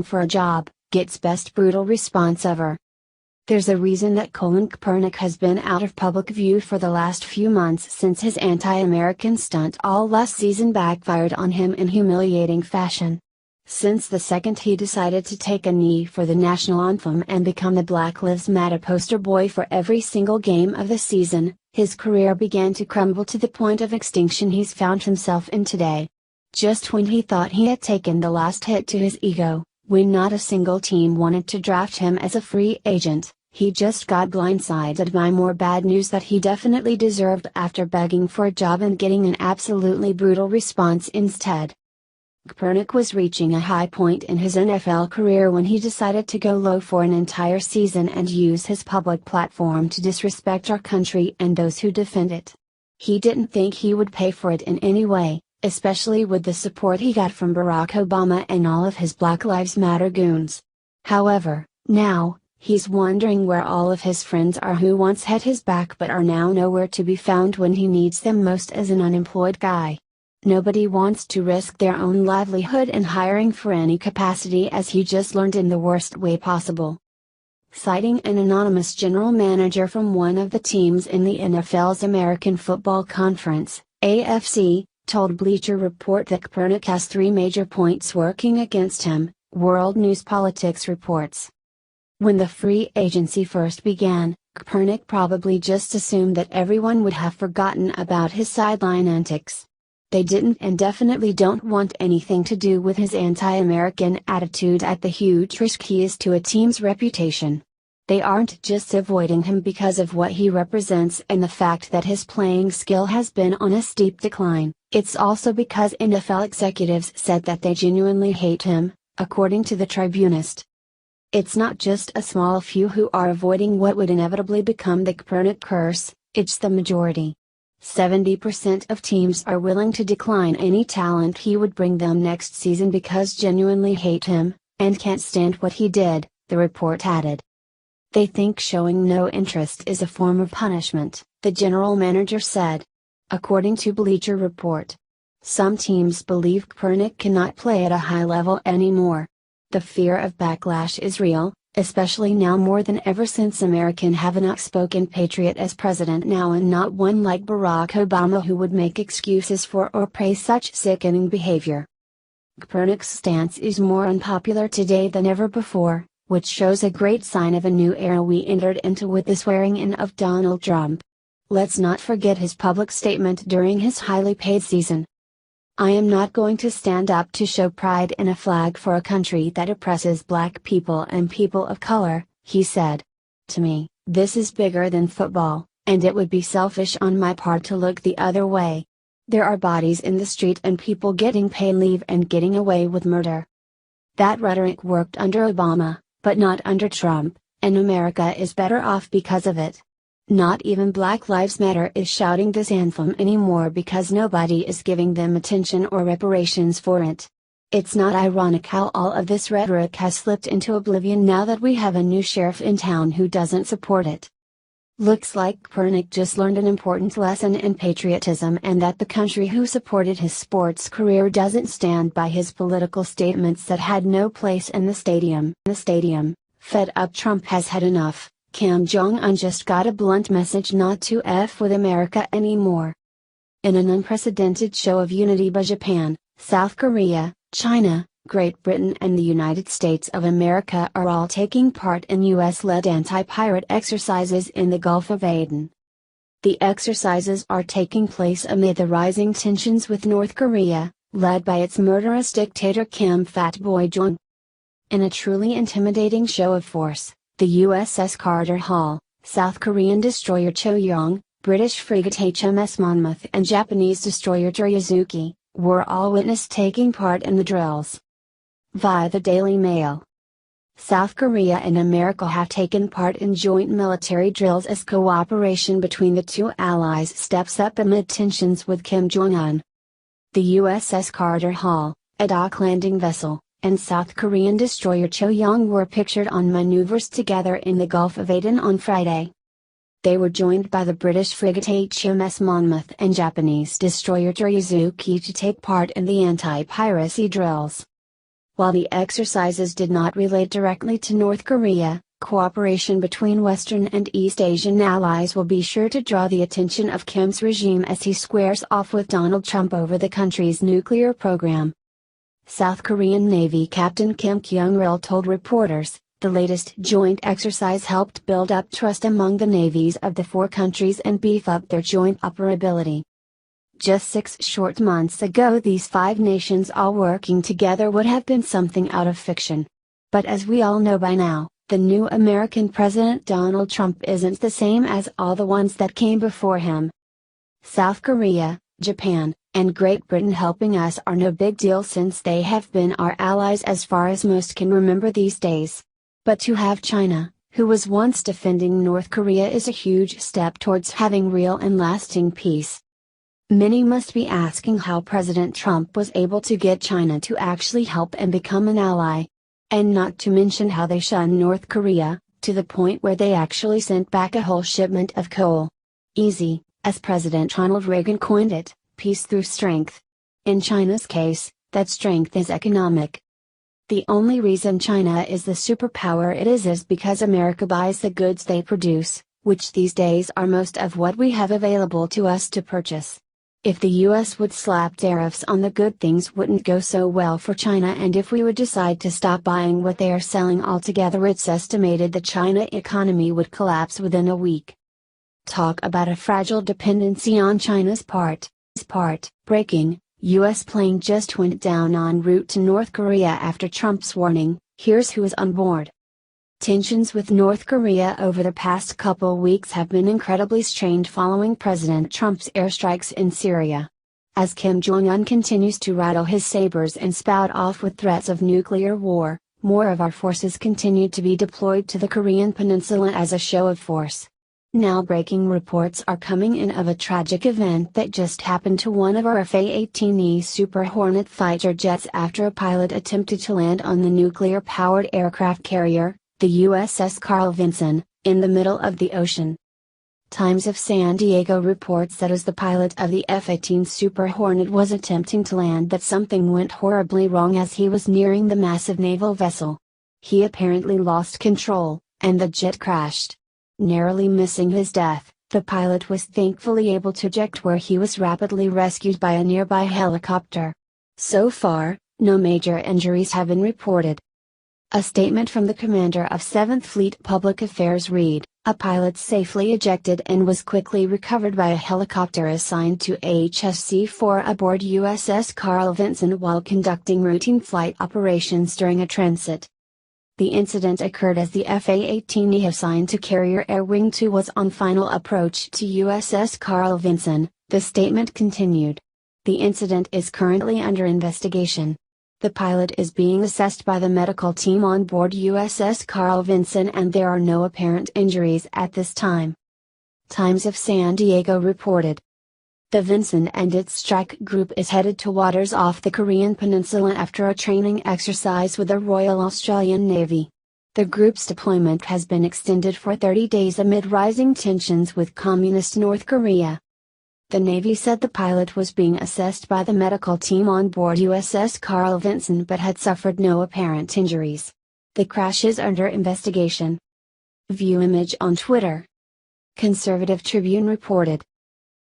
for a job, gets best brutal response ever. There's a reason that Colin Kaepernick has been out of public view for the last few months since his anti-American stunt all last season backfired on him in humiliating fashion. Since the second he decided to take a knee for the national anthem and become the Black Lives Matter poster boy for every single game of the season, his career began to crumble to the point of extinction he's found himself in today. Just when he thought he had taken the last hit to his ego, when not a single team wanted to draft him as a free agent, he just got blindsided by more bad news that he definitely deserved after begging for a job and getting an absolutely brutal response instead. Kaepernick was reaching a high point in his NFL career when he decided to go low for an entire season and use his public platform to disrespect our country and those who defend it. He didn't think he would pay for it in any way, especially with the support he got from Barack Obama and all of his Black Lives Matter goons. However, now, he's wondering where all of his friends are who once had his back but are now nowhere to be found when he needs them most as an unemployed guy. Nobody wants to risk their own livelihood in hiring for any capacity, as he just learned, in the worst way possible. Citing an anonymous general manager from one of the teams in the NFL's American Football Conference, AFC, told Bleacher Report that Kaepernick has 3 major points working against him, World News Politics reports. When the free agency first began, Kaepernick probably just assumed that everyone would have forgotten about his sideline antics. They didn't and definitely don't want anything to do with his anti-American attitude at the huge risk he is to a team's reputation. They aren't just avoiding him because of what he represents and the fact that his playing skill has been on a steep decline, it's also because NFL executives said that they genuinely hate him, according to the Tribunist. It's not just a small few who are avoiding what would inevitably become the Kaepernick curse, it's the majority. 70% of teams are willing to decline any talent he would bring them next season because genuinely hate him, and can't stand what he did, the report added. They think showing no interest is a form of punishment, the general manager said. According to Bleacher Report, some teams believe Kaepernick cannot play at a high level anymore. The fear of backlash is real, especially now more than ever since Americans have an outspoken patriot as president now and not one like Barack Obama who would make excuses for or praise such sickening behavior. Kaepernick's stance is more unpopular today than ever before, which shows a great sign of a new era we entered into with the swearing-in of Donald Trump. Let's not forget his public statement during his highly paid season. "I am not going to stand up to show pride in a flag for a country that oppresses black people and people of color," he said. "To me, this is bigger than football, and it would be selfish on my part to look the other way. There are bodies in the street and people getting paid leave and getting away with murder." That rhetoric worked under Obama, but not under Trump, and America is better off because of it. Not even Black Lives Matter is shouting this anthem anymore because nobody is giving them attention or reparations for it. It's not ironic how all of this rhetoric has slipped into oblivion now that we have a new sheriff in town who doesn't support it. Looks like Kaepernick just learned an important lesson in patriotism and that the country who supported his sports career doesn't stand by his political statements that had no place in the stadium. Fed up Trump has had enough. Kim Jong-un just got a blunt message not to F with America anymore. In an unprecedented show of unity by Japan, South Korea, China, Great Britain and the United States of America are all taking part in US-led anti-pirate exercises in the Gulf of Aden. The exercises are taking place amid the rising tensions with North Korea, led by its murderous dictator Kim Fatboy Jong. In a truly intimidating show of force, the USS Carter Hall, South Korean destroyer Choyong, British frigate HMS Monmouth and Japanese destroyer Terizuki, were all witnessed taking part in the drills. Via the Daily Mail, South Korea and America have taken part in joint military drills as cooperation between the two allies steps up amid tensions with Kim Jong-un. The USS Carter Hall, a dock landing vessel, and South Korean destroyer Choyong were pictured on maneuvers together in the Gulf of Aden on Friday. They were joined by the British frigate HMS Monmouth and Japanese destroyer Terizuki to take part in the anti-piracy drills. While the exercises did not relate directly to North Korea, cooperation between Western and East Asian allies will be sure to draw the attention of Kim's regime as he squares off with Donald Trump over the country's nuclear program. South Korean Navy Captain Kim Kyung-ril told reporters, the latest joint exercise helped build up trust among the navies of the four countries and beef up their joint operability. Just 6 short months ago, these 5 nations all working together would have been something out of fiction. But as we all know by now, the new American President Donald Trump isn't the same as all the ones that came before him. South Korea, Japan, and Great Britain helping us are no big deal since they have been our allies as far as most can remember these days. But to have China, who was once defending North Korea, is a huge step towards having real and lasting peace. Many must be asking how President Trump was able to get China to actually help and become an ally. And not to mention how they shun North Korea, to the point where they actually sent back a whole shipment of coal. Easy, as President Ronald Reagan coined it, peace through strength. In China's case, that strength is economic. The only reason China is the superpower it is because America buys the goods they produce, which these days are most of what we have available to us to purchase. If the US would slap tariffs on the good, things wouldn't go so well for China, and if we would decide to stop buying what they are selling altogether, it's estimated the China economy would collapse within a week. Talk about a fragile dependency on China's part. Breaking, US plane just went down en route to North Korea after Trump's warning. Here's who is on board. Tensions with North Korea over the past couple weeks have been incredibly strained following President Trump's airstrikes in Syria. As Kim Jong-un continues to rattle his sabers and spout off with threats of nuclear war, more of our forces continue to be deployed to the Korean peninsula as a show of force. Now breaking reports are coming in of a tragic event that just happened to one of our F-18E Super Hornet fighter jets after a pilot attempted to land on the nuclear-powered aircraft carrier, the USS Carl Vinson, in the middle of the ocean. Times of San Diego reports that as the pilot of the F-18 Super Hornet was attempting to land, that something went horribly wrong as he was nearing the massive naval vessel. He apparently lost control, and the jet crashed. Narrowly missing his death, the pilot was thankfully able to eject, where he was rapidly rescued by a nearby helicopter. So far, no major injuries have been reported. A statement from the commander of 7th Fleet Public Affairs read, a pilot safely ejected and was quickly recovered by a helicopter assigned to HSC-4 aboard USS Carl Vinson while conducting routine flight operations during a transit. The incident occurred as the F-18E assigned to Carrier Air Wing 2 was on final approach to USS Carl Vinson, the statement continued. The incident is currently under investigation. The pilot is being assessed by the medical team on board USS Carl Vinson, and there are no apparent injuries at this time. Times of San Diego reported. The Vinson and its strike group is headed to waters off the Korean peninsula after a training exercise with the Royal Australian Navy. The group's deployment has been extended for 30 days amid rising tensions with Communist North Korea. The Navy said the pilot was being assessed by the medical team on board USS Carl Vinson but had suffered no apparent injuries. The crash is under investigation. View image on Twitter. Conservative Tribune reported.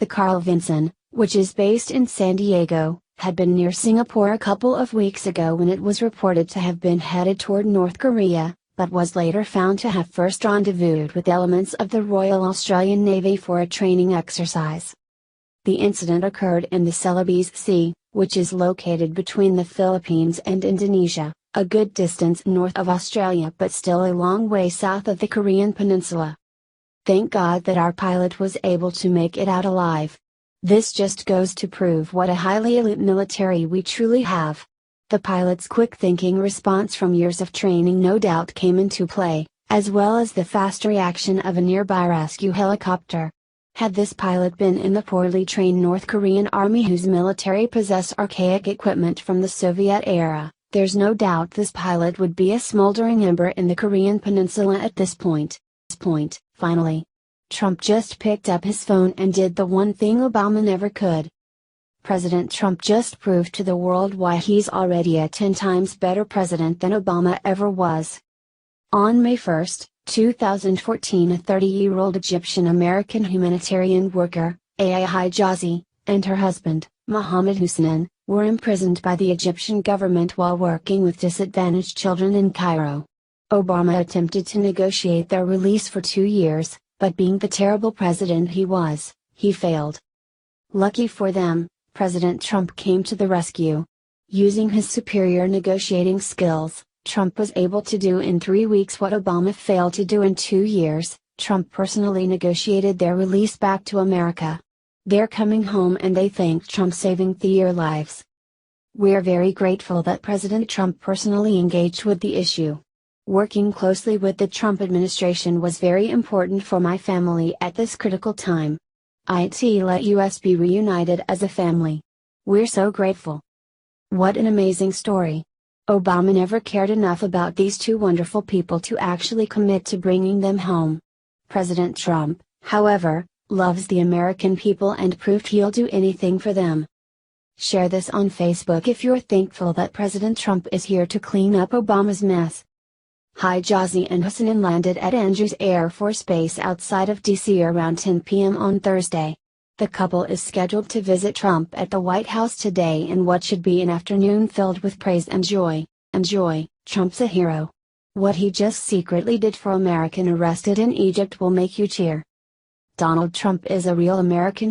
The Carl Vinson, which is based in San Diego, had been near Singapore a couple of weeks ago when it was reported to have been headed toward North Korea, but was later found to have first rendezvoused with elements of the Royal Australian Navy for a training exercise. The incident occurred in the Celebes Sea, which is located between the Philippines and Indonesia, a good distance north of Australia but still a long way south of the Korean peninsula. Thank God that our pilot was able to make it out alive. This just goes to prove what a highly elite military we truly have. The pilot's quick thinking response from years of training no doubt came into play, as well as the fast reaction of a nearby rescue helicopter. Had this pilot been in the poorly trained North Korean army whose military possessed archaic equipment from the Soviet era, there's no doubt this pilot would be a smoldering ember in the Korean peninsula at this point. Finally, Trump just picked up his phone and did the one thing Obama never could. President Trump just proved to the world why he's already a 10 times better president than Obama ever was. On May 1, 2014, a 30-year-old Egyptian-American humanitarian worker, Aya Hijazi, and her husband, Mohammed Hussein, were imprisoned by the Egyptian government while working with disadvantaged children in Cairo. Obama attempted to negotiate their release for 2 years, but being the terrible president he was, he failed. Lucky for them, President Trump came to the rescue. Using his superior negotiating skills, Trump was able to do in 3 weeks what Obama failed to do in 2 years. Trump personally negotiated their release back to America. They're coming home and they thank Trump saving their lives. We're very grateful that President Trump personally engaged with the issue. Working closely with the Trump administration was very important for my family at this critical time. It let us be reunited as a family. We're so grateful. What an amazing story. Obama never cared enough about these two wonderful people to actually commit to bringing them home. President Trump, however, loves the American people and proved he'll do anything for them. Share this on Facebook if you're thankful that President Trump is here to clean up Obama's mess. Hijazi and Hussein landed at Andrews Air Force Base outside of D.C. around 10 p.m. on Thursday. The couple is scheduled to visit Trump at the White House today in what should be an afternoon filled with praise and joy. Enjoy, Trump's a hero. What he just secretly did for American arrested in Egypt will make you cheer. Donald Trump is a real American hero.